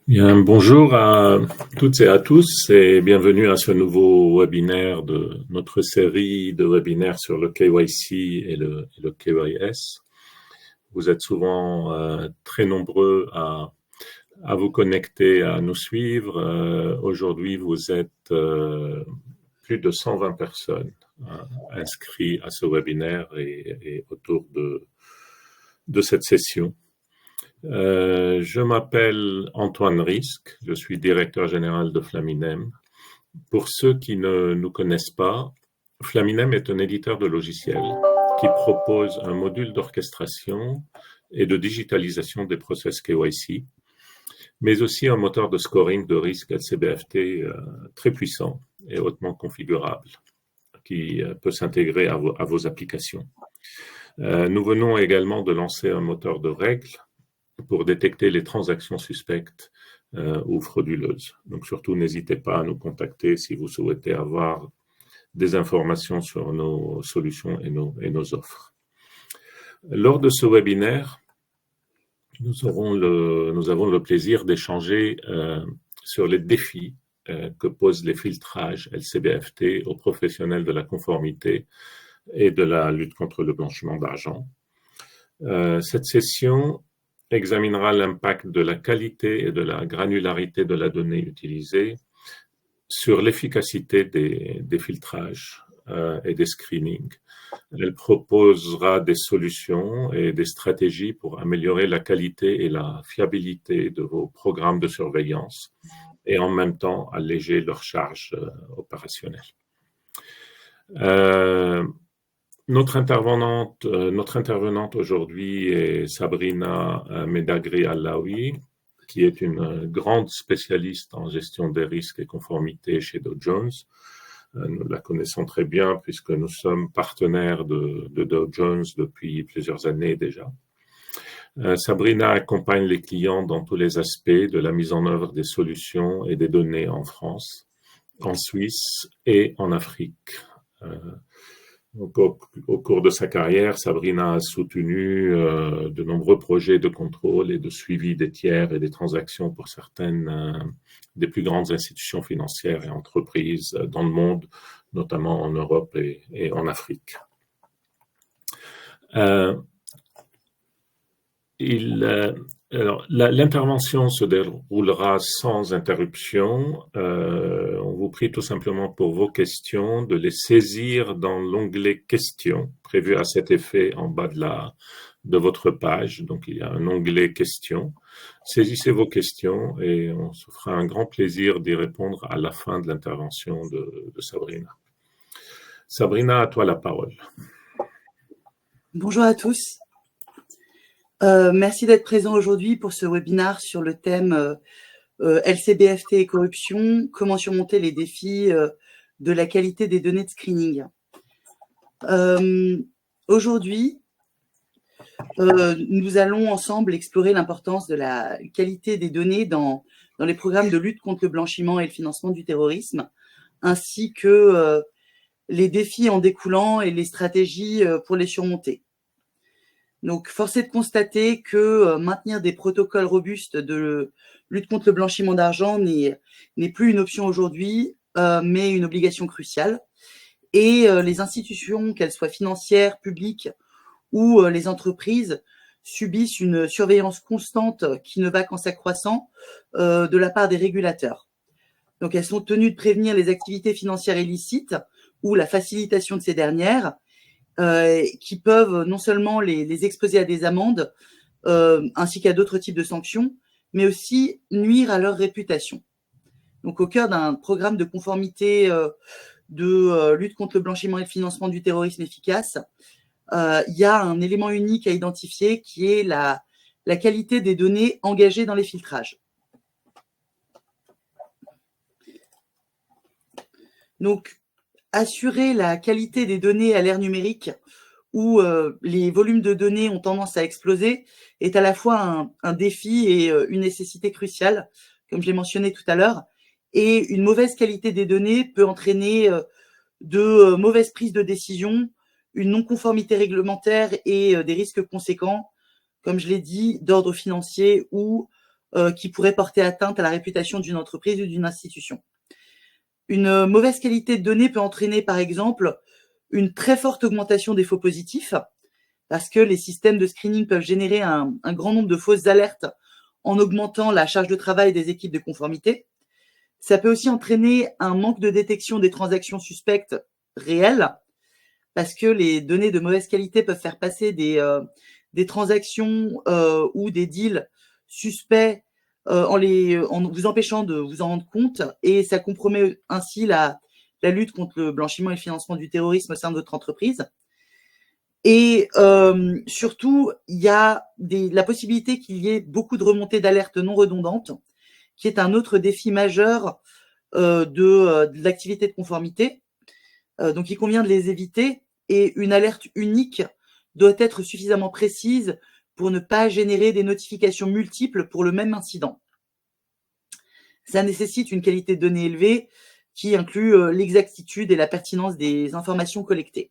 Bien, bonjour à toutes et à tous et bienvenue à ce nouveau webinaire de notre série de webinaires sur le KYC et le KYS. Vous êtes souvent très nombreux à vous connecter, à nous suivre. Aujourd'hui, vous êtes plus de 120 personnes inscrites à ce webinaire et autour de cette session. Je m'appelle Antoine Risque, je suis directeur général de Flaminem. Pour ceux qui ne nous connaissent pas, Flaminem est un éditeur de logiciels qui propose un module d'orchestration et de digitalisation des process KYC, mais aussi un moteur de scoring de risque LCBFT très puissant et hautement configurable qui peut s'intégrer à vos applications. Nous venons également de lancer un moteur de règles pour détecter les transactions suspectes ou frauduleuses. Donc surtout, n'hésitez pas à nous contacter si vous souhaitez avoir des informations sur nos solutions et nos offres. Lors de ce webinaire, nous avons le plaisir d'échanger sur les défis que posent les filtrages LCBFT aux professionnels de la conformité et de la lutte contre le blanchiment d'argent. Cette session examinera l'impact de la qualité et de la granularité de la donnée utilisée sur l'efficacité des filtrages et des screenings. Elle proposera des solutions et des stratégies pour améliorer la qualité et la fiabilité de vos programmes de surveillance et en même temps alléger leurs charges opérationnelles. Notre intervenante aujourd'hui est Sabrina Medagri-Allaoui, qui est une grande spécialiste en gestion des risques et conformité chez Dow Jones. Nous la connaissons très bien puisque nous sommes partenaires de Dow Jones depuis plusieurs années déjà. Sabrina accompagne les clients dans tous les aspects de la mise en œuvre des solutions et des données en France, en Suisse et en Afrique. Donc, au cours de sa carrière, Sabrina a soutenu de nombreux projets de contrôle et de suivi des tiers et des transactions pour certaines des plus grandes institutions financières et entreprises dans le monde, notamment en Europe et en Afrique. L'intervention se déroulera sans interruption. On vous prie tout simplement pour vos questions de les saisir dans l'onglet questions prévu à cet effet en bas de votre page. Donc, il y a un onglet questions. Saisissez vos questions et on se fera un grand plaisir d'y répondre à la fin de l'intervention de Sabrina. Sabrina, à toi la parole. Bonjour à tous. Merci d'être présent aujourd'hui pour ce webinaire sur le thème LCBFT et corruption, comment surmonter les défis de la qualité des données de screening. Aujourd'hui, nous allons ensemble explorer l'importance de la qualité des données dans les programmes de lutte contre le blanchiment et le financement du terrorisme, ainsi que les défis en découlant et les stratégies pour les surmonter. Donc, force est de constater que maintenir des protocoles robustes de lutte contre le blanchiment d'argent n'est plus une option aujourd'hui, mais une obligation cruciale. Et les institutions, qu'elles soient financières, publiques ou les entreprises, subissent une surveillance constante qui ne va qu'en s'accroissant de la part des régulateurs. Donc, elles sont tenues de prévenir les activités financières illicites ou la facilitation de ces dernières, qui peuvent non seulement les exposer à des amendes, ainsi qu'à d'autres types de sanctions, mais aussi nuire à leur réputation. Donc, au cœur d'un programme de conformité de lutte contre le blanchiment et le financement du terrorisme efficace, il y a un élément unique à identifier qui est la qualité des données engagées dans les filtrages. Donc, assurer la qualité des données à l'ère numérique où les volumes de données ont tendance à exploser est à la fois un défi et une nécessité cruciale, comme je l'ai mentionné tout à l'heure. Et une mauvaise qualité des données peut entraîner de mauvaises prises de décision, une non-conformité réglementaire et des risques conséquents, comme je l'ai dit, d'ordre financier ou qui pourraient porter atteinte à la réputation d'une entreprise ou d'une institution. Une mauvaise qualité de données peut entraîner, par exemple, une très forte augmentation des faux positifs, parce que les systèmes de screening peuvent générer un grand nombre de fausses alertes en augmentant la charge de travail des équipes de conformité. Ça peut aussi entraîner un manque de détection des transactions suspectes réelles, parce que les données de mauvaise qualité peuvent faire passer des transactions ou des deals suspects en vous empêchant de vous en rendre compte, et ça compromet ainsi la lutte contre le blanchiment et le financement du terrorisme au sein de votre entreprise. Et surtout, il y a la possibilité qu'il y ait beaucoup de remontées d'alerte non redondantes, qui est un autre défi majeur de l'activité de conformité. Donc, il convient de les éviter, et une alerte unique doit être suffisamment précise pour ne pas générer des notifications multiples pour le même incident. Ça nécessite une qualité de données élevée qui inclut l'exactitude et la pertinence des informations collectées.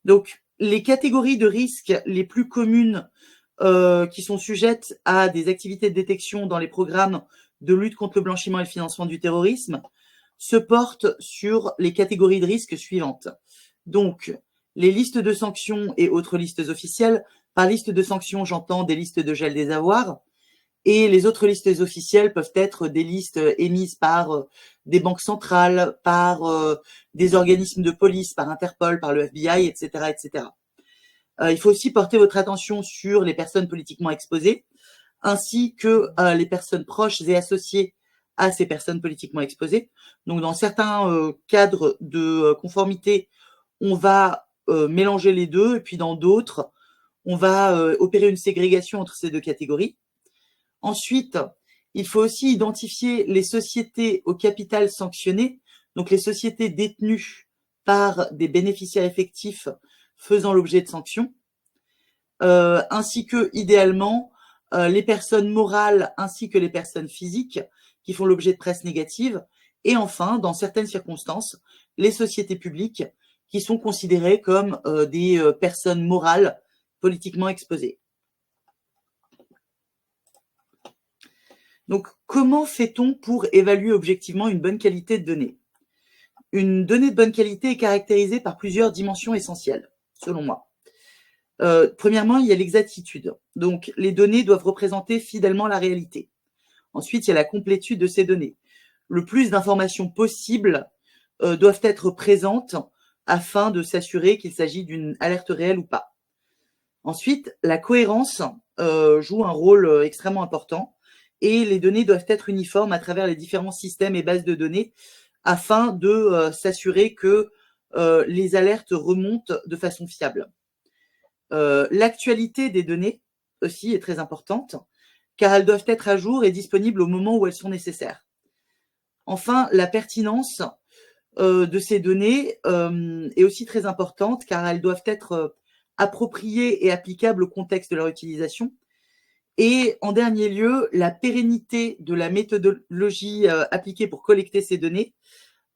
Donc, les catégories de risques les plus communes qui sont sujettes à des activités de détection dans les programmes de lutte contre le blanchiment et le financement du terrorisme se portent sur les catégories de risques suivantes. Donc, les listes de sanctions et autres listes officielles. Par liste de sanctions, j'entends des listes de gel des avoirs. Et les autres listes officielles peuvent être des listes émises par des banques centrales, par des organismes de police, par Interpol, par le FBI, etc., etc. Il faut aussi porter votre attention sur les personnes politiquement exposées, ainsi que les personnes proches et associées à ces personnes politiquement exposées. Donc, dans certains cadres de conformité, on va mélanger les deux, et puis dans d'autres, on va opérer une ségrégation entre ces deux catégories. Ensuite, il faut aussi identifier les sociétés au capital sanctionné, donc les sociétés détenues par des bénéficiaires effectifs faisant l'objet de sanctions, ainsi que, idéalement, les personnes morales ainsi que les personnes physiques qui font l'objet de presse négative, et enfin, dans certaines circonstances, les sociétés publiques qui sont considérées comme des personnes morales politiquement exposées. Donc, comment fait-on pour évaluer objectivement une bonne qualité de données? Une donnée de bonne qualité est caractérisée par plusieurs dimensions essentielles, selon moi. Premièrement, il y a l'exactitude. Donc, les données doivent représenter fidèlement la réalité. Ensuite, il y a la complétude de ces données. Le plus d'informations possibles doivent être présentes afin de s'assurer qu'il s'agit d'une alerte réelle ou pas. Ensuite, la cohérence joue un rôle extrêmement important, et les données doivent être uniformes à travers les différents systèmes et bases de données afin de s'assurer que les alertes remontent de façon fiable. L'actualité des données aussi est très importante, car elles doivent être à jour et disponibles au moment où elles sont nécessaires. Enfin, la pertinence de ces données est aussi très importante, car elles doivent être appropriées et applicables au contexte de leur utilisation. Et en dernier lieu, la pérennité de la méthodologie appliquée pour collecter ces données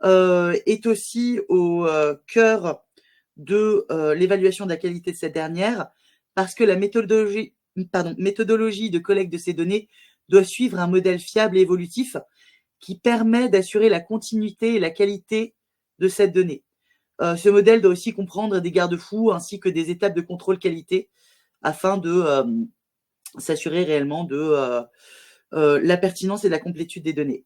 est aussi au cœur de l'évaluation de la qualité de cette dernière, parce que la méthodologie de collecte de ces données doit suivre un modèle fiable et évolutif qui permet d'assurer la continuité et la qualité de cette donnée. Ce modèle doit aussi comprendre des garde-fous ainsi que des étapes de contrôle qualité afin de s'assurer réellement de la pertinence et de la complétude des données.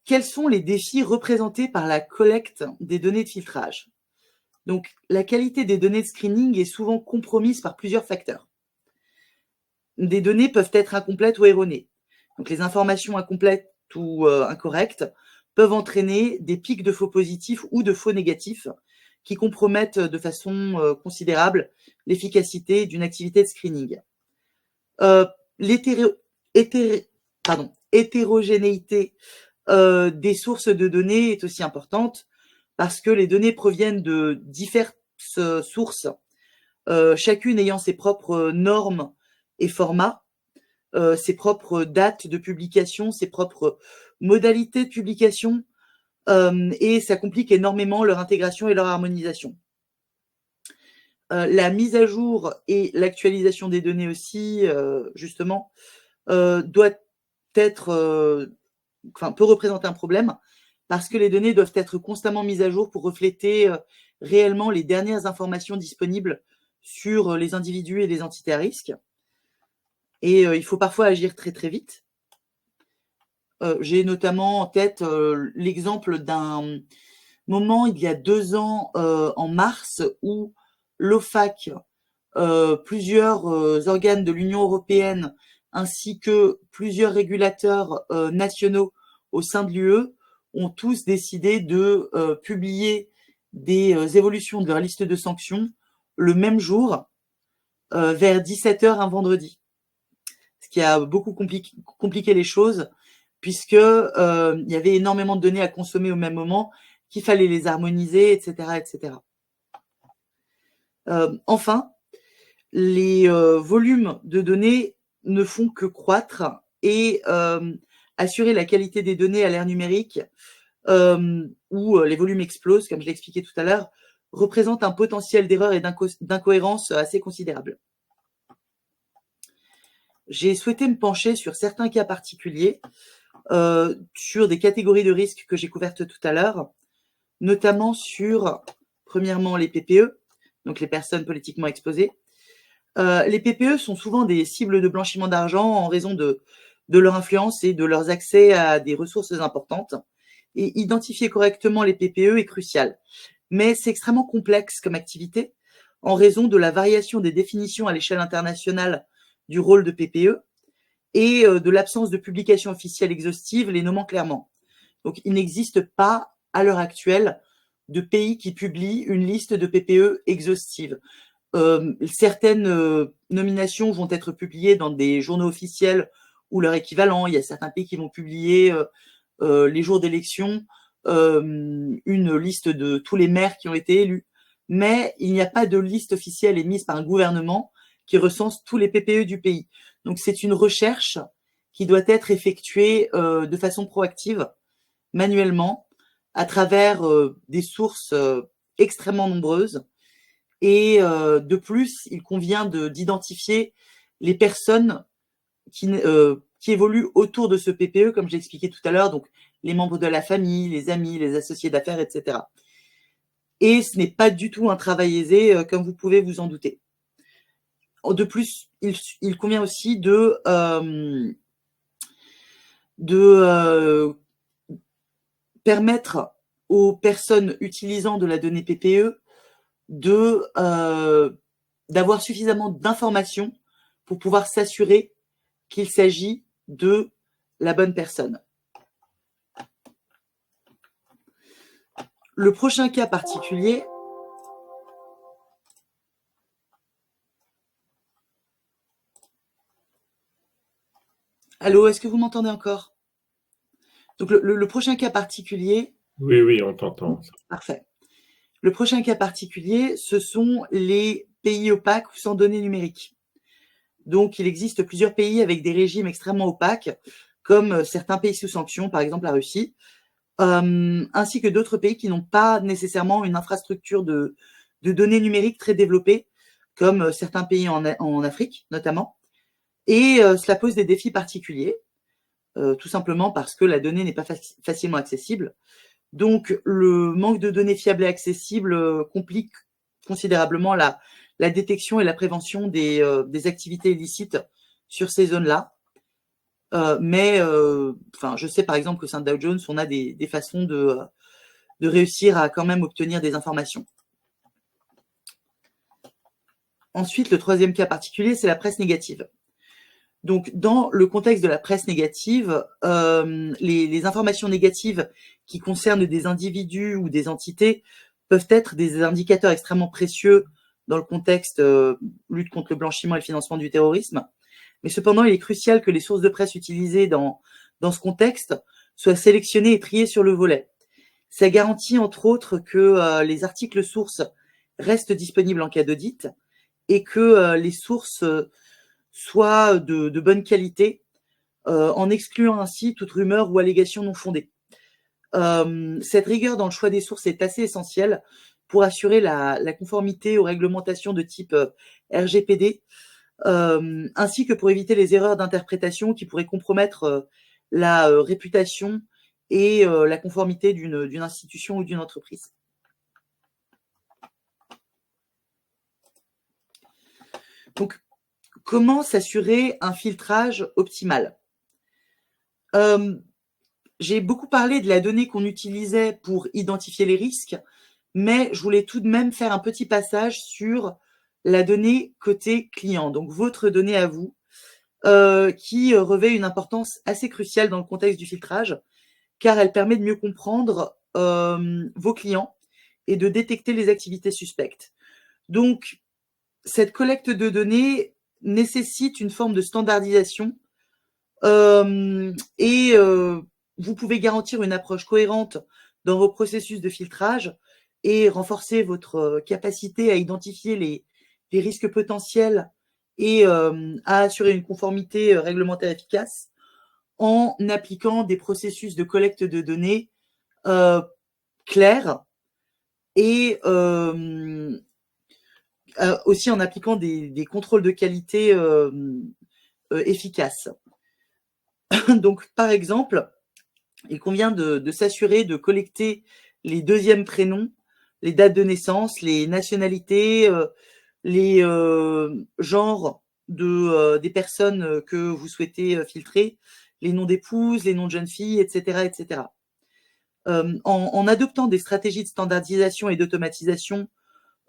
Quels sont les défis représentés par la collecte des données de filtrage? Donc, la qualité des données de screening est souvent compromise par plusieurs facteurs. Des données peuvent être incomplètes ou erronées. Donc, les informations incomplètes ou incorrectes peuvent entraîner des pics de faux positifs ou de faux négatifs qui compromettent de façon considérable l'efficacité d'une activité de screening. L'hétérogénéité des sources de données est aussi importante, parce que les données proviennent de diverses sources, chacune ayant ses propres normes et formats, ses propres dates de publication, ses propres modalités de publication, et ça complique énormément leur intégration et leur harmonisation. la mise à jour et l'actualisation des données aussi, justement, doit être, peut représenter un problème parce que les données doivent être constamment mises à jour pour refléter réellement les dernières informations disponibles sur les individus et les entités à risque. Et il faut parfois agir très très vite. J'ai notamment en tête l'exemple d'un moment il y a 2 ans, en mars, où l'OFAC, plusieurs organes de l'Union européenne ainsi que plusieurs régulateurs nationaux au sein de l'UE ont tous décidé de publier des évolutions de leur liste de sanctions le même jour, vers 17h un vendredi. Ce qui a beaucoup compliqué les choses, puisque il y avait énormément de données à consommer au même moment, qu'il fallait les harmoniser, etc., etc. Enfin, les volumes de données ne font que croître et assurer la qualité des données à l'ère numérique, où les volumes explosent, comme je l'ai expliqué tout à l'heure, représente un potentiel d'erreur et d'incohérence assez considérable. J'ai souhaité me pencher sur certains cas particuliers, sur des catégories de risques que j'ai couvertes tout à l'heure, notamment sur, premièrement, les PPE, donc les personnes politiquement exposées. Les PPE sont souvent des cibles de blanchiment d'argent en raison de leur influence et de leurs accès à des ressources importantes. Et identifier correctement les PPE est crucial. Mais c'est extrêmement complexe comme activité en raison de la variation des définitions à l'échelle internationale du rôle de PPE et de l'absence de publication officielle exhaustive les nommant clairement. Donc, il n'existe pas, à l'heure actuelle, de pays qui publient une liste de PPE exhaustive. Certaines nominations vont être publiées dans des journaux officiels ou leur équivalent. Il y a certains pays qui vont publier les jours d'élection une liste de tous les maires qui ont été élus. Mais il n'y a pas de liste officielle émise par un gouvernement qui recense tous les PPE du pays. Donc c'est une recherche qui doit être effectuée de façon proactive, manuellement, à travers des sources extrêmement nombreuses. Et de plus, il convient d'identifier les personnes qui évoluent autour de ce PPE, comme j'ai expliqué tout à l'heure, donc les membres de la famille, les amis, les associés d'affaires, etc. Et ce n'est pas du tout un travail aisé, comme vous pouvez vous en douter. De plus, il convient aussi de permettre aux personnes utilisant de la donnée PPE d'avoir suffisamment d'informations pour pouvoir s'assurer qu'il s'agit de la bonne personne. Le prochain cas particulier, allô, est-ce que vous m'entendez encore? Donc le prochain cas particulier. Oui, on t'entend. Parfait. Le prochain cas particulier, ce sont les pays opaques ou sans données numériques. Donc, il existe plusieurs pays avec des régimes extrêmement opaques, comme certains pays sous sanctions, par exemple la Russie, ainsi que d'autres pays qui n'ont pas nécessairement une infrastructure de données numériques très développée, comme certains pays en Afrique notamment. Et cela pose des défis particuliers, tout simplement parce que la donnée n'est pas facilement accessible. Donc, le manque de données fiables et accessibles complique considérablement la détection et la prévention des activités illicites sur ces zones-là. Mais je sais par exemple qu'au sein de Dow Jones, on a des façons de réussir à quand même obtenir des informations. Ensuite, le troisième cas particulier, c'est la presse négative. Donc, dans le contexte de la presse négative, les informations négatives qui concernent des individus ou des entités peuvent être des indicateurs extrêmement précieux dans le contexte lutte contre le blanchiment et le financement du terrorisme. Mais cependant, il est crucial que les sources de presse utilisées dans ce contexte soient sélectionnées et triées sur le volet. Ça garantit entre autres que les articles sources restent disponibles en cas d'audit et que les sources soient de bonne qualité, en excluant ainsi toute rumeur ou allégation non fondée. Cette rigueur dans le choix des sources est assez essentielle pour assurer la conformité aux réglementations de type RGPD, ainsi que pour éviter les erreurs d'interprétation qui pourraient compromettre la réputation et la conformité d'une institution ou d'une entreprise. Donc, comment s'assurer un filtrage optimal? J'ai beaucoup parlé de la donnée qu'on utilisait pour identifier les risques, mais je voulais tout de même faire un petit passage sur la donnée côté client, donc votre donnée à vous, qui revêt une importance assez cruciale dans le contexte du filtrage, car elle permet de mieux comprendre vos clients et de détecter les activités suspectes. Donc, cette collecte de données nécessite une forme de standardisation et vous pouvez garantir une approche cohérente dans vos processus de filtrage et renforcer votre capacité à identifier les risques potentiels et à assurer une conformité réglementaire efficace en appliquant des processus de collecte de données clairs et aussi en appliquant des contrôles de qualité efficaces. Donc, par exemple, il convient de s'assurer de collecter les deuxièmes prénoms, les dates de naissance, les nationalités, les genres des personnes que vous souhaitez filtrer, les noms d'épouses, les noms de jeunes filles, etc., etc. En adoptant des stratégies de standardisation et d'automatisation,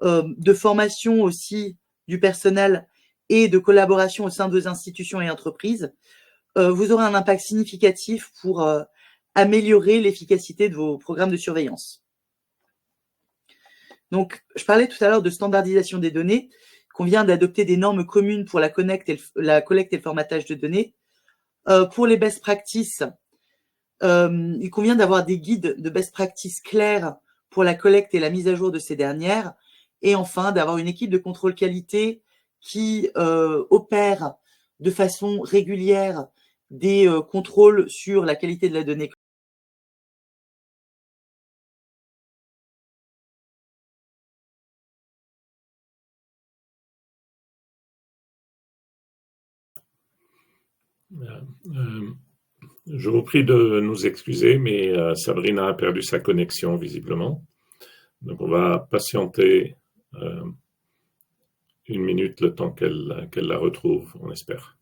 de formation aussi du personnel et de collaboration au sein de vos institutions et entreprises, vous aurez un impact significatif pour améliorer l'efficacité de vos programmes de surveillance. Donc, je parlais tout à l'heure de standardisation des données, qu'on vient d'adopter des normes communes pour la collecte et le formatage de données. Pour les best practices, il convient d'avoir des guides de best practices clairs pour la collecte et la mise à jour de ces dernières. Et enfin, d'avoir une équipe de contrôle qualité qui opère de façon régulière des contrôles sur la qualité de la donnée. Je vous prie de nous excuser, mais Sabrina a perdu sa connexion visiblement. Donc on va patienter 1 minute le temps qu'elle la retrouve, on espère.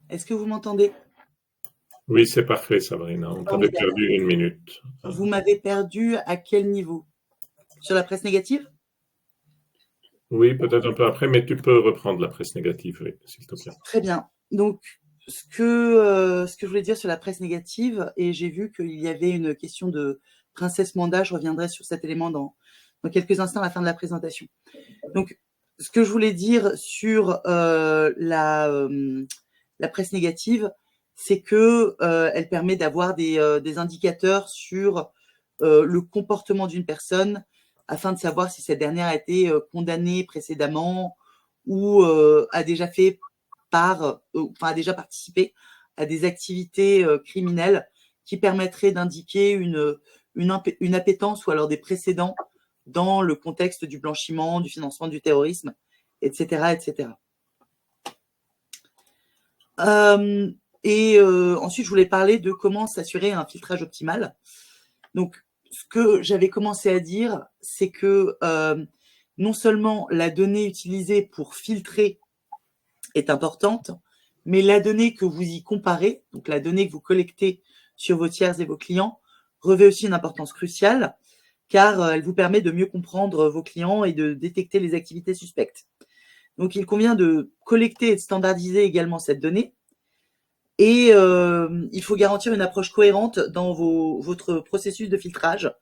Est-ce que vous m'entendez? Oui, c'est parfait, Sabrina. On t'avait perdu 1 minute. Vous m'avez perdu à quel niveau? Sur la presse négative? Oui, peut-être un peu après, mais tu peux reprendre la presse négative, oui, s'il te plaît. Très bien. Donc, ce que je voulais dire sur la presse négative, et j'ai vu qu'il y avait une question de Princesse Manda, je reviendrai sur cet élément dans quelques instants à la fin de la présentation. Donc, ce que je voulais dire sur la presse négative, c'est que elle permet d'avoir des indicateurs sur le comportement d'une personne afin de savoir si cette dernière a été condamnée précédemment ou a déjà a déjà participé à des activités criminelles qui permettraient d'indiquer une appétence ou alors des précédents dans le contexte du blanchiment, du financement du terrorisme, etc., etc. Ensuite, je voulais parler de comment s'assurer un filtrage optimal. Donc, ce que j'avais commencé à dire, c'est que non seulement la donnée utilisée pour filtrer est importante, mais la donnée que vous y comparez, donc la donnée que vous collectez sur vos tiers et vos clients, revêt aussi une importance cruciale, car elle vous permet de mieux comprendre vos clients et de détecter les activités suspectes. Donc, il convient de collecter et de standardiser également cette donnée. Et il faut garantir une approche cohérente dans votre processus de filtrage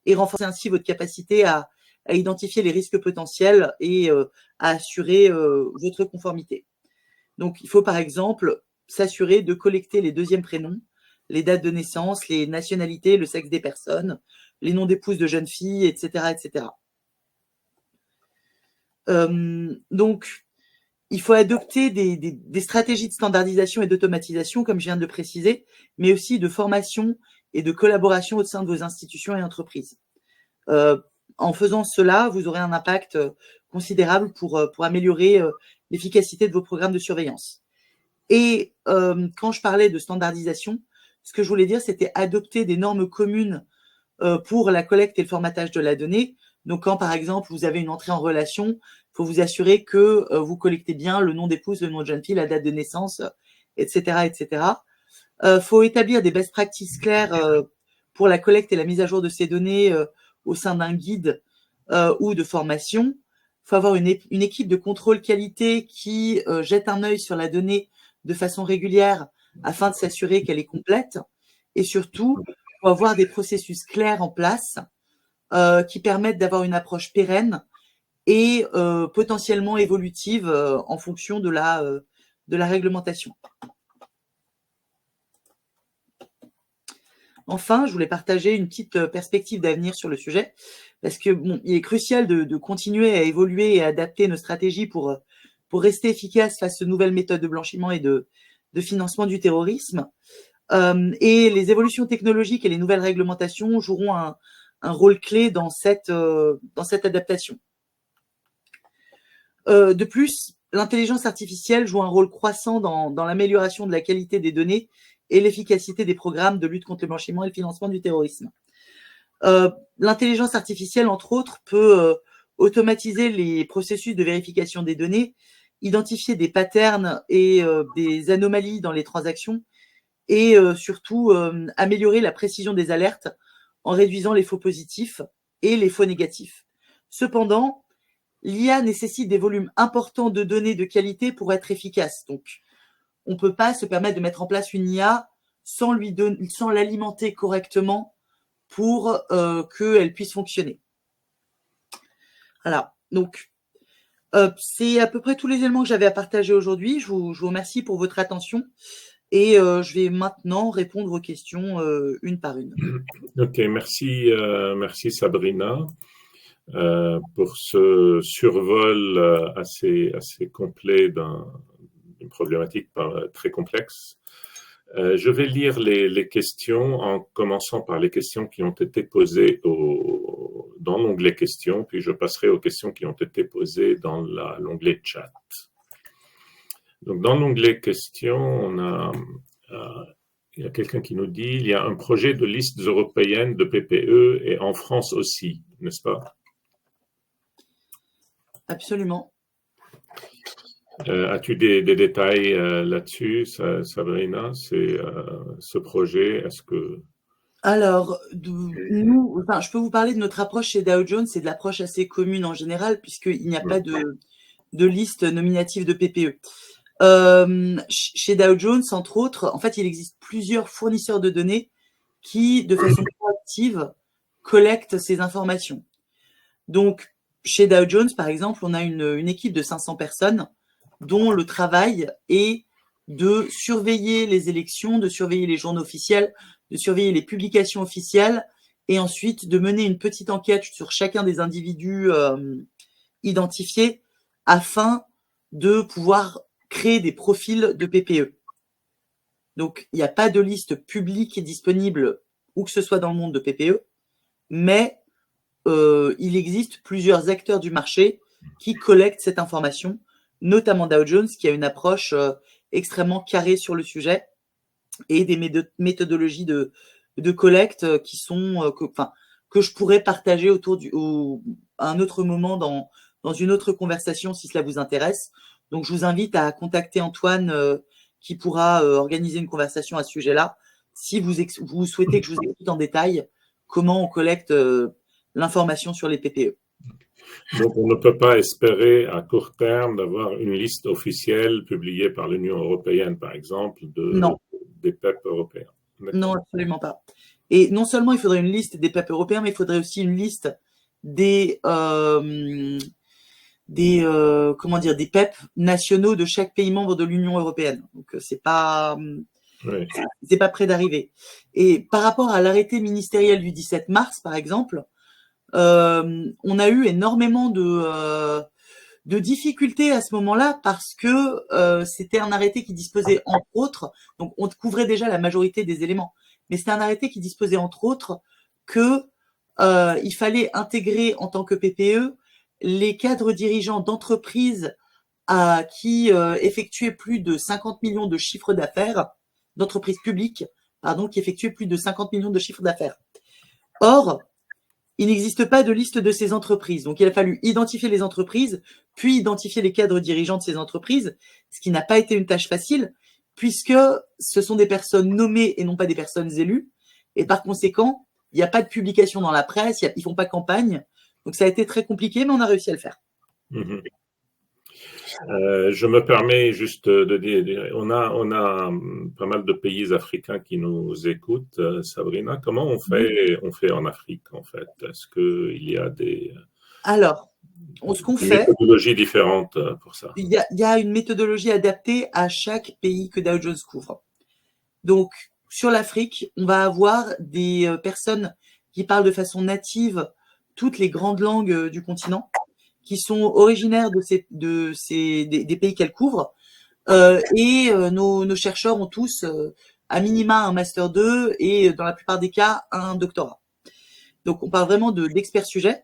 et renforcer ainsi votre capacité à identifier les risques potentiels et à assurer votre conformité. Donc, il faut par exemple s'assurer de collecter les deuxièmes prénoms, les dates de naissance, les nationalités, le sexe des personnes, les noms d'épouses de jeunes filles, etc., etc. Donc, il faut adopter des stratégies de standardisation et d'automatisation, comme je viens de le préciser, mais aussi de formation et de collaboration au sein de vos institutions et entreprises. En faisant cela, vous aurez un impact considérable pour améliorer l'efficacité de vos programmes de surveillance. Et quand je parlais de standardisation, ce que je voulais dire, c'était adopter des normes communes pour la collecte et le formatage de la donnée. Donc, quand, par exemple, vous avez une entrée en relation, il faut vous assurer que vous collectez bien le nom d'épouse, le nom de jeune fille, la date de naissance, etc., etc. Faut établir des best practices claires pour la collecte et la mise à jour de ces données au sein d'un guide ou de formation. Il faut avoir une équipe de contrôle qualité qui jette un œil sur la donnée de façon régulière afin de s'assurer qu'elle est complète. Et surtout, il faut avoir des processus clairs en place qui permettent d'avoir une approche pérenne et potentiellement évolutive en fonction de la réglementation. Enfin, je voulais partager une petite perspective d'avenir sur le sujet, parce que bon, il est crucial de continuer à évoluer et à adapter nos stratégies pour rester efficaces face aux nouvelles méthodes de blanchiment et de financement du terrorisme. Et les évolutions technologiques et les nouvelles réglementations joueront un rôle clé dans cette adaptation. De plus, l'intelligence artificielle joue un rôle croissant dans l'amélioration de la qualité des données et l'efficacité des programmes de lutte contre le blanchiment et le financement du terrorisme. L'intelligence artificielle, entre autres, peut automatiser les processus de vérification des données, identifier des patterns et des anomalies dans les transactions et surtout améliorer la précision des alertes en réduisant les faux positifs et les faux négatifs. Cependant, l'IA nécessite des volumes importants de données de qualité pour être efficace. Donc, on ne peut pas se permettre de mettre en place une IA sans l'alimenter correctement pour qu'elle puisse fonctionner. Voilà. Donc, c'est à peu près tous les éléments que j'avais à partager aujourd'hui. Je vous remercie pour votre attention et je vais maintenant répondre aux questions une par une. Ok, merci Sabrina pour ce survol assez complet d'une problématique très complexe. Je vais lire les questions en commençant par les questions qui ont été posées dans l'onglet questions, puis je passerai aux questions qui ont été posées dans l'onglet chat. Donc, dans l'onglet questions, il y a quelqu'un qui nous dit il y a un projet de listes européennes de PPE et en France aussi, n'est-ce pas? Absolument. As-tu des détails là-dessus, Sabrina? C'est ce projet, est-ce que... Alors, je peux vous parler de notre approche chez Dow Jones, c'est de l'approche assez commune en général, puisqu'il n'y a pas de liste nominative de PPE. Chez Dow Jones, entre autres, en fait, il existe plusieurs fournisseurs de données qui, de façon proactive, collectent ces informations. Donc, chez Dow Jones, par exemple, on a une équipe de 500 personnes dont le travail est de surveiller les élections, de surveiller les journaux officiels, de surveiller les publications officielles et ensuite de mener une petite enquête sur chacun des individus identifiés afin de pouvoir créer des profils de PPE. Donc, il n'y a pas de liste publique et disponible où que ce soit dans le monde de PPE, mais il existe plusieurs acteurs du marché qui collectent cette information, notamment Dow Jones, qui a une approche extrêmement carrée sur le sujet et des méthodologies de collecte qui sont que je pourrais partager à un autre moment dans une autre conversation si cela vous intéresse. Donc, je vous invite à contacter Antoine qui pourra organiser une conversation à ce sujet-là si vous souhaitez que je vous explique en détail comment on collecte l'information sur les PPE. Donc, on ne peut pas espérer à court terme d'avoir une liste officielle publiée par l'Union européenne, par exemple, des PEP européens. Non, absolument pas. Et non seulement il faudrait une liste des PEP européens, mais il faudrait aussi une liste des PEP nationaux de chaque pays membre de l'Union européenne. Donc, c'est pas près d'arriver. Et par rapport à l'arrêté ministériel du 17 mars, par exemple, on a eu énormément de difficultés à ce moment-là parce que c'était un arrêté qui disposait entre autres, donc on couvrait déjà la majorité des éléments, mais c'était un arrêté qui disposait entre autres que il fallait intégrer en tant que PPE les cadres dirigeants d'entreprises qui effectuaient plus de 50 millions de chiffres d'affaires, d'entreprises publiques, qui effectuaient plus de 50 millions de chiffres d'affaires. Or, il n'existe pas de liste de ces entreprises. Donc, il a fallu identifier les entreprises, puis identifier les cadres dirigeants de ces entreprises, ce qui n'a pas été une tâche facile, puisque ce sont des personnes nommées et non pas des personnes élues. Et par conséquent, il n'y a pas de publication dans la presse, ils font pas campagne. Donc, ça a été très compliqué, mais on a réussi à le faire. Mmh. Je me permets juste de dire, on a pas mal de pays africains qui nous écoutent. Sabrina, comment on fait en Afrique, en fait? Est-ce qu'il y a des méthodologies différentes pour ça? Il y a une méthodologie adaptée à chaque pays que Dow Jones couvre. Donc, sur l'Afrique, on va avoir des personnes qui parlent de façon native toutes les grandes langues du continent, qui sont originaires des pays qu'elle couvre. Nos chercheurs ont tous à minima un Master 2 et dans la plupart des cas un doctorat. Donc on parle vraiment d'experts sujets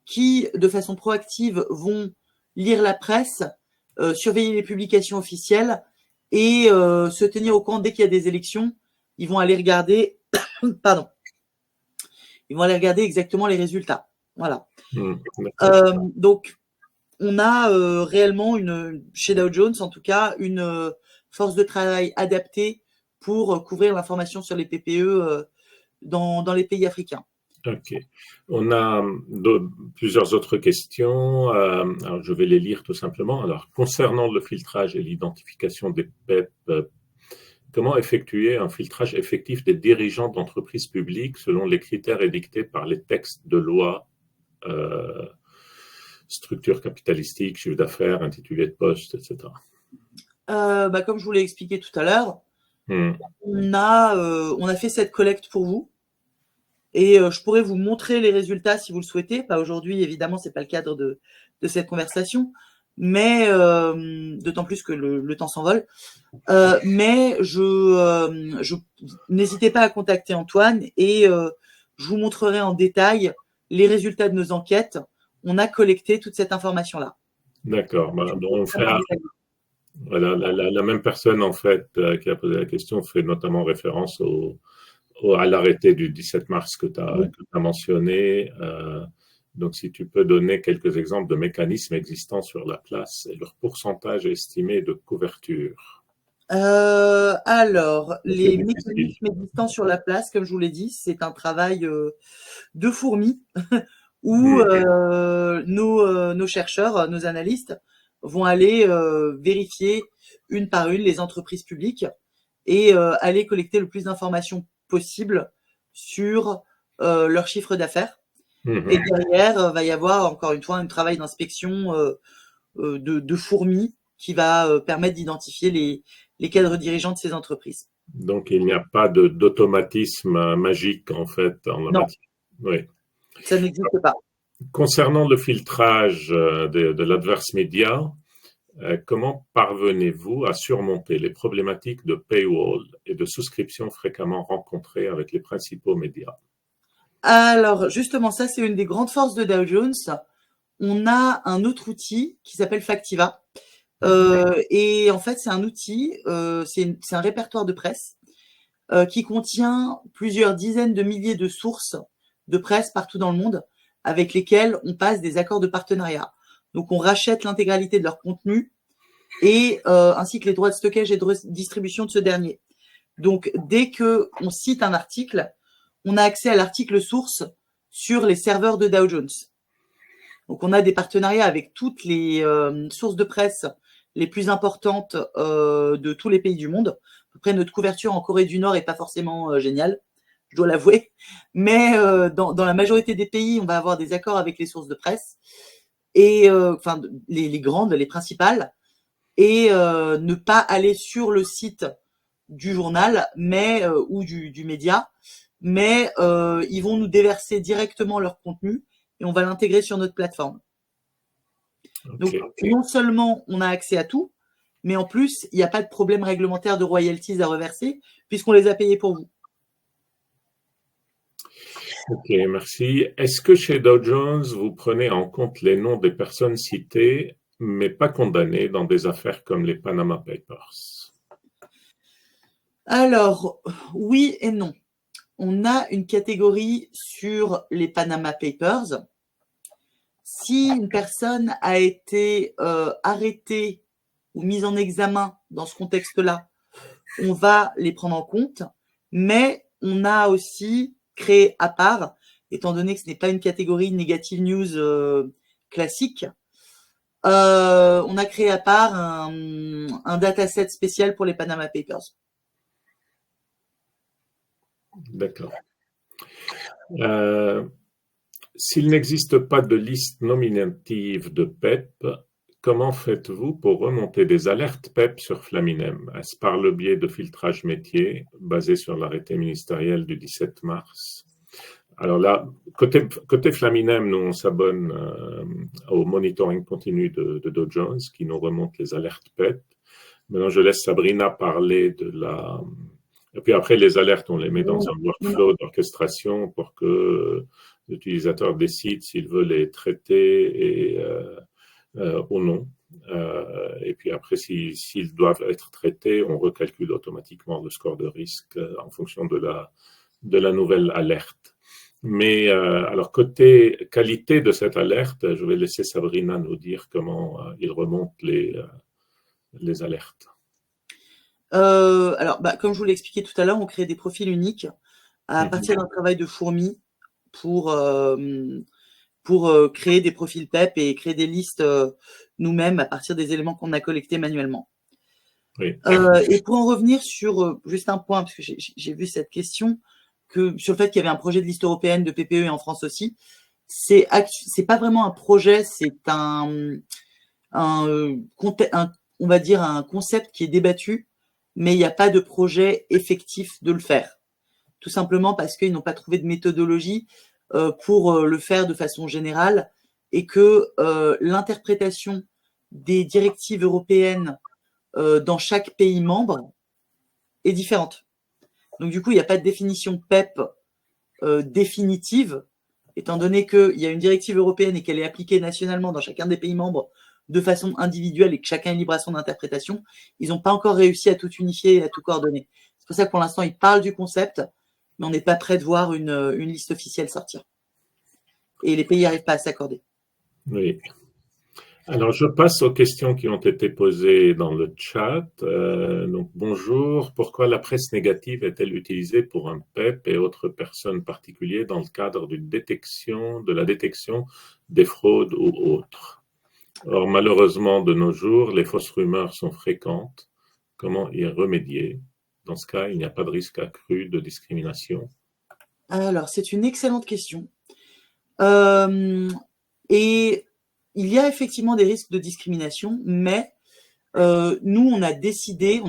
qui, de façon proactive, vont lire la presse, surveiller les publications officielles et se tenir au courant dès qu'il y a des élections. Ils vont aller regarder, ils vont aller regarder exactement les résultats. Voilà. Donc, on a réellement chez Dow Jones, en tout cas, une force de travail adaptée pour couvrir l'information sur les PPE dans les pays africains. Ok. On a plusieurs autres questions. Alors, je vais les lire tout simplement. Alors, concernant le filtrage et l'identification des PEP, comment effectuer un filtrage effectif des dirigeants d'entreprises publiques selon les critères édictés par les textes de loi, structure capitalistique, chiffre d'affaires, intitulé de poste, etc. Comme je vous l'ai expliqué tout à l'heure, on a fait cette collecte pour vous. Et je pourrais vous montrer les résultats si vous le souhaitez. Pas aujourd'hui, évidemment, c'est pas le cadre de cette conversation, mais d'autant plus que le temps s'envole. Mais n'hésitez pas à contacter Antoine et je vous montrerai en détail les résultats de nos enquêtes. On a collecté toute cette information-là. D'accord. On fait la même personne en fait qui a posé la question fait notamment référence à l'arrêté du 17 mars que tu as mentionné. Donc, si tu peux donner quelques exemples de mécanismes existants sur la place et leur pourcentage estimé de couverture. Alors, les mécanismes existants sur la place, comme je vous l'ai dit, c'est un travail de fourmi où nos chercheurs, nos analystes vont aller vérifier une par une les entreprises publiques et aller collecter le plus d'informations possible sur leur chiffre d'affaires. Et derrière, va y avoir encore une fois un travail d'inspection de fourmis qui va permettre d'identifier les cadres dirigeants de ces entreprises. Donc, il n'y a pas d'automatisme magique en fait en la matière. Oui. Ça n'existe pas. Concernant le filtrage de l'adverse média, comment parvenez-vous à surmonter les problématiques de paywall et de souscription fréquemment rencontrées avec les principaux médias? Alors, justement, ça, c'est une des grandes forces de Dow Jones. On a un autre outil qui s'appelle Factiva. Et en fait, c'est un outil, c'est un répertoire de presse qui contient plusieurs dizaines de milliers de sources de presse partout dans le monde avec lesquelles on passe des accords de partenariat. Donc, on rachète l'intégralité de leur contenu et ainsi que les droits de stockage et de distribution de ce dernier. Donc, dès qu'on cite un article, on a accès à l'article source sur les serveurs de Dow Jones. Donc, on a des partenariats avec toutes les sources de presse les plus importantes de tous les pays du monde. Après, notre couverture en Corée du Nord est pas forcément géniale, je dois l'avouer. Mais dans la majorité des pays, on va avoir des accords avec les sources de presse et enfin les grandes, les principales, et ne pas aller sur le site du journal, mais ou du média, mais ils vont nous déverser directement leur contenu et on va l'intégrer sur notre plateforme. Donc, non seulement on a accès à tout, mais en plus, il n'y a pas de problème réglementaire de royalties à reverser puisqu'on les a payés pour vous. Ok, merci. Est-ce que chez Dow Jones, vous prenez en compte les noms des personnes citées, mais pas condamnées dans des affaires comme les Panama Papers? Alors, oui et non. On a une catégorie sur les Panama Papers. Si une personne a été arrêtée ou mise en examen dans ce contexte-là, on va les prendre en compte, mais on a aussi créé à part, étant donné que ce n'est pas une catégorie negative news classique, on a créé à part un dataset spécial pour les Panama Papers. D'accord. S'il n'existe pas de liste nominative de PEP, comment faites-vous pour remonter des alertes PEP sur Flaminem? Est-ce par le biais de filtrage métier basé sur l'arrêté ministériel du 17 mars? Alors là, côté Flaminem, nous on s'abonne au monitoring continu de Dow Jones qui nous remonte les alertes PEP. Maintenant, je laisse Sabrina parler de la... Et puis après, les alertes, on les met dans un workflow d'orchestration pour que l'utilisateur décide s'il veut les traiter ou non. Et puis après, s'ils doivent être traités, on recalcule automatiquement le score de risque en fonction de la nouvelle alerte. Mais alors, côté qualité de cette alerte, je vais laisser Sabrina nous dire comment il remonte les alertes. Alors, comme je vous l'ai expliqué tout à l'heure, on crée des profils uniques à partir d'un travail de fourmi pour créer des profils PEP et créer des listes nous-mêmes à partir des éléments qu'on a collectés manuellement. Oui. Et pour en revenir sur juste un point, parce que j'ai vu cette question, sur le fait qu'il y avait un projet de liste européenne de PPE et en France aussi, c'est pas vraiment un projet, c'est on va dire un concept qui est débattu, mais il n'y a pas de projet effectif de le faire. Tout simplement parce qu'ils n'ont pas trouvé de méthodologie pour le faire de façon générale et que l'interprétation des directives européennes dans chaque pays membre est différente. Donc du coup, il n'y a pas de définition PEP définitive, étant donné qu'il y a une directive européenne et qu'elle est appliquée nationalement dans chacun des pays membres de façon individuelle et que chacun est libre à son interprétation. Ils n'ont pas encore réussi à tout unifier et à tout coordonner. C'est pour ça que pour l'instant, ils parlent du concept, mais on n'est pas prêt de voir une liste officielle sortir. Et les pays n'arrivent pas à s'accorder. Oui. Alors, je passe aux questions qui ont été posées dans le chat. Donc, bonjour. Pourquoi la presse négative est-elle utilisée pour un PEP et autres personnes particulières dans le cadre de la détection des fraudes ou autres? Or, malheureusement, de nos jours, les fausses rumeurs sont fréquentes. Comment y remédier? Dans ce cas, il n'y a pas de risque accru de discrimination? Alors, c'est une excellente question. Et il y a effectivement des risques de discrimination, mais nous, on a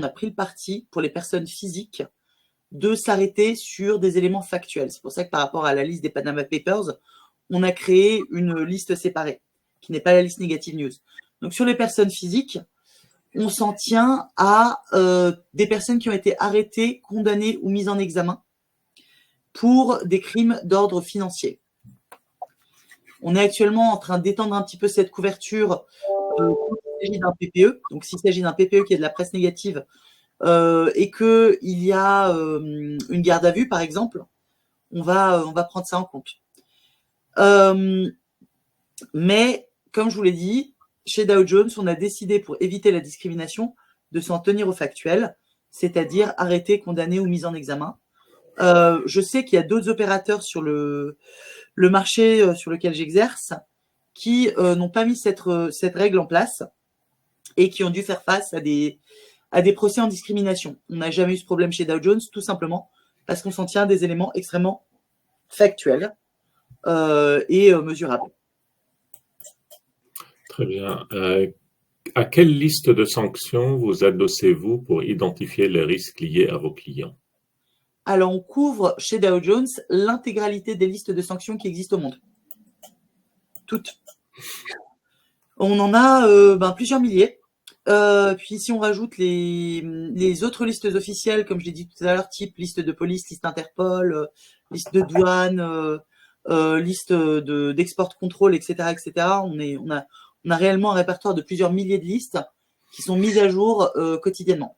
pris le parti pour les personnes physiques de s'arrêter sur des éléments factuels. C'est pour ça que par rapport à la liste des Panama Papers, on a créé une liste séparée, qui n'est pas la liste Negative News. Donc sur les personnes physiques, on s'en tient à des personnes qui ont été arrêtées, condamnées ou mises en examen pour des crimes d'ordre financier. On est actuellement en train d'étendre un petit peu cette couverture quand il s'agit d'un PPE. Donc s'il s'agit d'un PPE qui est de la presse négative et qu'il y a une garde à vue, par exemple, on va prendre ça en compte. Mais, comme je vous l'ai dit, chez Dow Jones, on a décidé, pour éviter la discrimination, de s'en tenir au factuel, c'est-à-dire arrêter, condamner ou mise en examen. Je sais qu'il y a d'autres opérateurs sur le marché sur lequel j'exerce qui n'ont pas mis cette règle en place et qui ont dû faire face à des procès en discrimination. On n'a jamais eu ce problème chez Dow Jones, tout simplement parce qu'on s'en tient à des éléments extrêmement factuels et mesurables. Très bien. À quelle liste de sanctions vous adossez-vous pour identifier les risques liés à vos clients? Alors, on couvre chez Dow Jones l'intégralité des listes de sanctions qui existent au monde. Toutes. On en a plusieurs milliers. Puis si on rajoute les autres listes officielles, comme je l'ai dit tout à l'heure, type liste de police, liste Interpol, liste de douane, liste d'export control, etc., etc. On a réellement un répertoire de plusieurs milliers de listes qui sont mises à jour quotidiennement.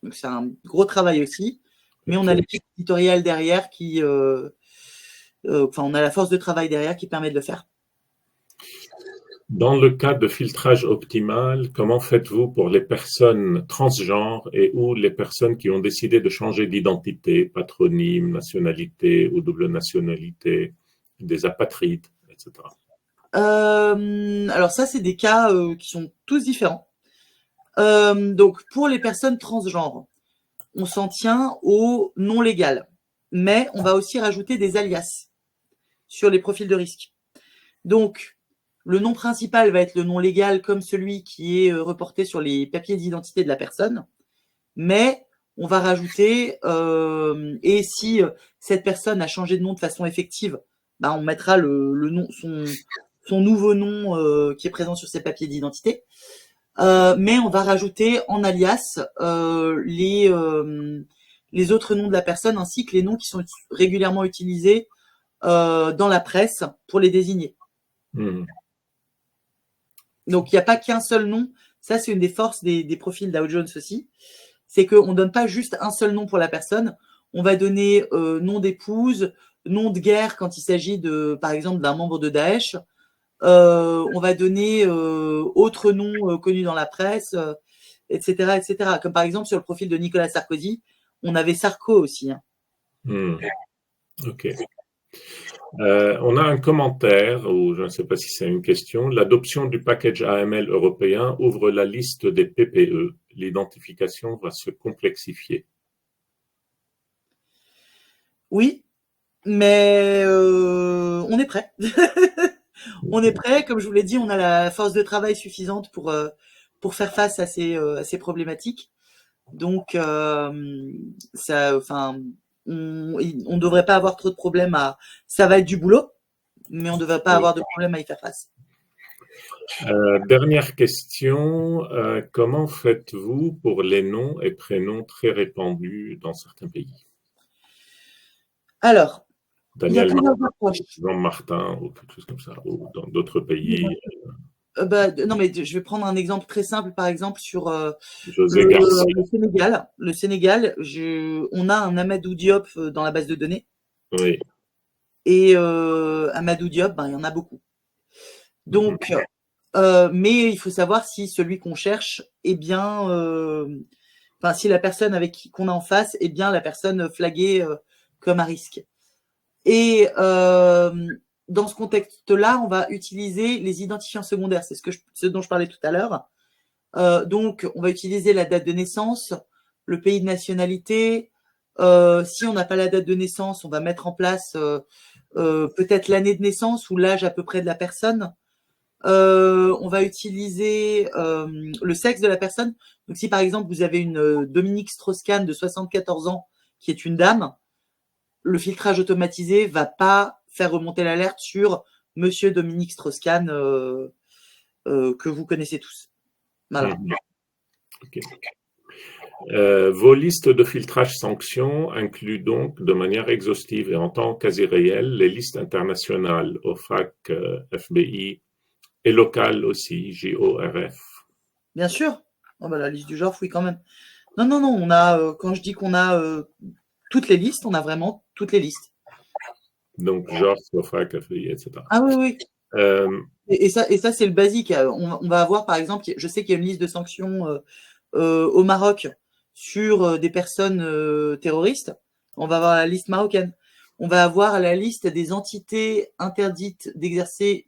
Donc c'est un gros travail aussi, mais on a l'équipe éditoriale derrière qui, on a la force de travail derrière qui permet de le faire. Dans le cas de filtrage optimal, comment faites-vous pour les personnes transgenres et ou les personnes qui ont décidé de changer d'identité, patronyme, nationalité ou double nationalité, des apatrides, etc. Alors ça, c'est des cas qui sont tous différents. Donc pour les personnes transgenres, on s'en tient au non légal, mais on va aussi rajouter des alias sur les profils de risque. Donc le nom principal va être le nom légal comme celui qui est reporté sur les papiers d'identité de la personne, mais on va rajouter, et si cette personne a changé de nom de façon effective, bah, on mettra le nom, son nouveau nom qui est présent sur ses papiers d'identité. Mais on va rajouter en alias les autres noms de la personne ainsi que les noms qui sont régulièrement utilisés dans la presse pour les désigner. Donc, il n'y a pas qu'un seul nom. Ça, c'est une des forces des profils Dow Jones aussi. C'est qu'on ne donne pas juste un seul nom pour la personne. On va donner nom d'épouse, nom de guerre quand il s'agit par exemple, d'un membre de Daesh. On va donner autre nom connu dans la presse, etc., etc. Comme par exemple sur le profil de Nicolas Sarkozy, on avait Sarko aussi. Ok. On a un commentaire, ou je ne sais pas si c'est une question. L'adoption du package AML européen ouvre la liste des PPE. L'identification va se complexifier. Oui, mais on est prêt. On est prêt. Comme je vous l'ai dit, on a la force de travail suffisante pour faire face à ces problématiques. Donc, on devrait pas avoir trop de problèmes ça va être du boulot, mais on ne devrait pas avoir de problème à y faire face. Dernière question, comment faites-vous pour les noms et prénoms très répandus dans certains pays? Alors, Daniel Martin, Jean Martin, ou quelque chose comme ça, ou dans d'autres pays. Non, mais je vais prendre un exemple très simple, par exemple, sur José Garcia. le Sénégal. Le Sénégal, on a un Amadou Diop dans la base de données. Oui. Et Amadou Diop, il y en a beaucoup. Donc, mais il faut savoir si celui qu'on cherche est bien, si la personne qu'on a en face est bien la personne flaguée comme à risque. Et dans ce contexte-là, on va utiliser les identifiants secondaires. C'est ce dont je parlais tout à l'heure. Donc, on va utiliser la date de naissance, le pays de nationalité. Si on n'a pas la date de naissance, on va mettre en place peut-être l'année de naissance ou l'âge à peu près de la personne. On va utiliser le sexe de la personne. Donc, si par exemple, vous avez une Dominique Strauss-Kahn de 74 ans qui est une dame, le filtrage automatisé va pas faire remonter l'alerte sur Monsieur Dominique Strauss-Kahn que vous connaissez tous. Voilà. Okay. Vos listes de filtrage sanctions incluent donc de manière exhaustive et en temps quasi réel les listes internationales, OFAC, FBI, et locales aussi, JORF. Bien sûr. La liste du genre, oui, quand même. Non, on a, quand je dis qu'on a toutes les listes, on a vraiment toutes les listes. Donc, genre, OFAC, FBI, etc. Ah oui. Et ça c'est le basique. On va avoir, par exemple, je sais qu'il y a une liste de sanctions au Maroc sur des personnes terroristes. On va avoir la liste marocaine. On va avoir la liste des entités interdites d'exercer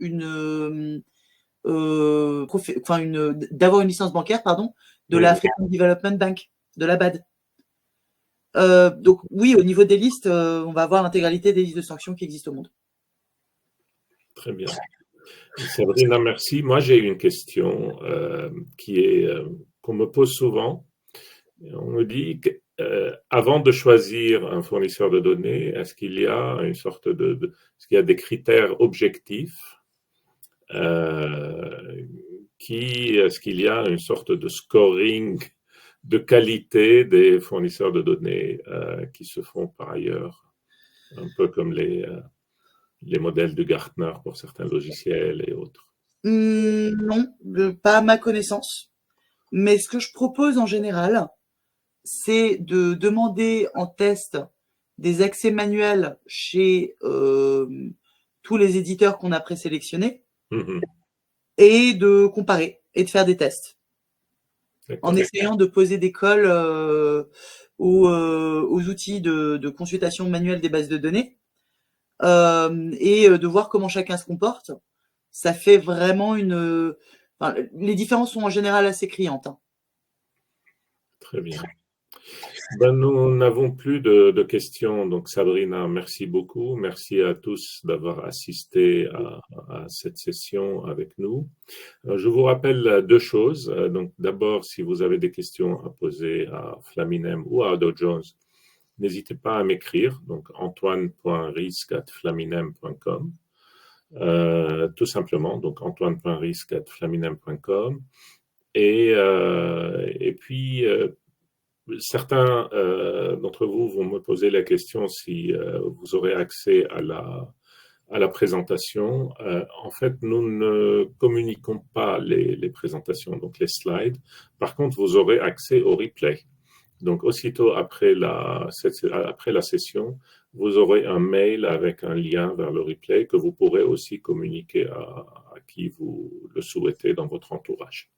d'avoir une licence bancaire, pardon, de la African Development Bank, de la BAD. Donc oui, au niveau des listes, on va avoir l'intégralité des listes de sanctions qui existent au monde. Très bien. Sabrina, merci. Moi, j'ai une question qu'on me pose souvent. On me dit avant de choisir un fournisseur de données, est-ce qu'il y a une sorte est-ce qu'il y a des critères objectifs est-ce qu'il y a une sorte de scoring de qualité des fournisseurs de données qui se font par ailleurs, un peu comme les modèles de Gartner pour certains logiciels et autres? Non, pas à ma connaissance. Mais ce que je propose en général, c'est de demander en test des accès manuels chez tous les éditeurs qu'on a présélectionnés et de comparer et de faire des tests. En essayant de poser des cols aux outils de consultation manuelle des bases de données et de voir comment chacun se comporte. Ça fait vraiment les différences sont en général assez criantes. Très bien. Nous n'avons plus de questions. Donc, Sabrina, merci beaucoup. Merci à tous d'avoir assisté à cette session avec nous. Je vous rappelle deux choses. Donc, d'abord, si vous avez des questions à poser à Flaminem ou à Dow Jones, n'hésitez pas à m'écrire. Donc, antoine.risque@flaminem.com. Tout simplement. Donc, antoine.risque@flaminem.com. Et puis, certains d'entre vous vont me poser la question si vous aurez accès à la présentation. En fait, nous ne communiquons pas les présentations, donc les slides. Par contre, vous aurez accès au replay. Donc, aussitôt après la session, vous aurez un mail avec un lien vers le replay que vous pourrez aussi communiquer à qui vous le souhaitez dans votre entourage.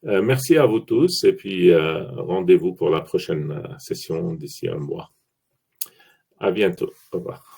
Merci à vous tous et puis rendez-vous pour la prochaine session d'ici un mois. À bientôt. Au revoir.